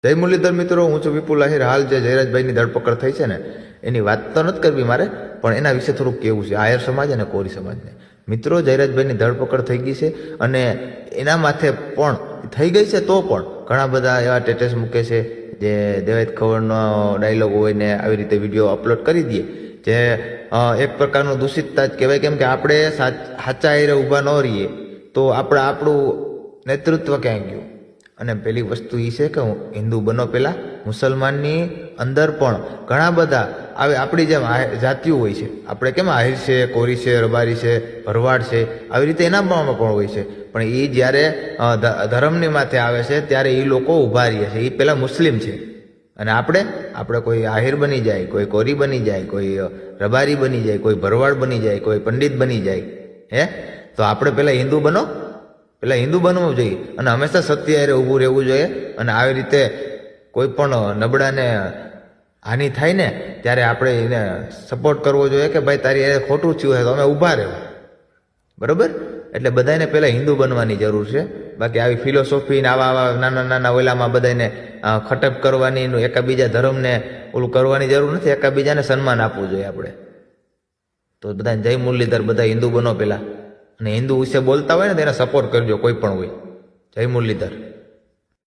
જય મુરલીધર મિત્રો, હું છું વિપુલ આહિર. હાલ જે જયરાજભાઈની ધરપકડ થઈ છે ને, એની વાત તો નથી કરવી મારે, પણ એના વિશે થોડુંક કહેવું છે આહિર સમાજ અને કોરી સમાજને. મિત્રો, જયરાજભાઈની ધરપકડ થઈ ગઈ છે અને એના માથે પણ થઈ ગઈ છે, તો પણ ઘણા બધા એવા સ્ટેટસ મૂકે છે જે દેવાયત ખબરનો ડાયલોગ હોય ને આવી રીતે વિડીયો અપલોડ કરી દઈએ, જે એક પ્રકારનું દૂષિતતા જ કહેવાય. કેમ કે આપણે સાચા આહિરે ઊભા ન રહીએ તો આપણું નેતૃત્વ ક્યાં ગયું. અને પેલી વસ્તુ એ છે કે હું હિન્દુ બનો પહેલાં મુસલમાનની અંદર પણ ઘણા બધા આપણી જેમ જાતિઓ હોય છે. આપણે કેમ આહિર છે, કોરી છે, રબારી છે, ભરવાડ છે, આવી રીતે એનામાં પણ હોય છે. પણ એ જ્યારે ધર્મની માથે આવે છે ત્યારે એ લોકો ઊભા રહીએ છે. એ પહેલાં મુસ્લિમ છે અને આપણે કોઈ આહિર બની જાય, કોઈ કોરી બની જાય, કોઈ રબારી બની જાય, કોઈ ભરવાડ બની જાય, કોઈ પંડિત બની જાય, તો આપણે પહેલાં હિન્દુ બનવું જોઈએ અને હંમેશા સત્ય હારે ઊભું રહેવું જોઈએ. અને આવી રીતે કોઈ પણ નબળાને હાનિ થાય ને ત્યારે આપણે એને સપોર્ટ કરવો જોઈએ કે ભાઈ તારી એ ખોટું થયું હોય તો અમે ઊભા રહેવું, બરોબર. એટલે બધાને પહેલાં હિન્દુ બનવાની જરૂર છે. બાકી આવી ફિલોસોફી ને આવા નાના ઓલામાં બધાને ખટપ કરવાની, એકાબીજા ધર્મને ઓલું કરવાની જરૂર નથી. એકાબીજાને સન્માન આપવું જોઈએ આપણે. તો બધા જય મુરલીધર, બધા હિન્દુ બનો પહેલાં, અને હિન્દુ વિશે બોલતા હોય ને તેને સપોર્ટ કરજો, કોઈ પણ હોય. જય મુરલીધર.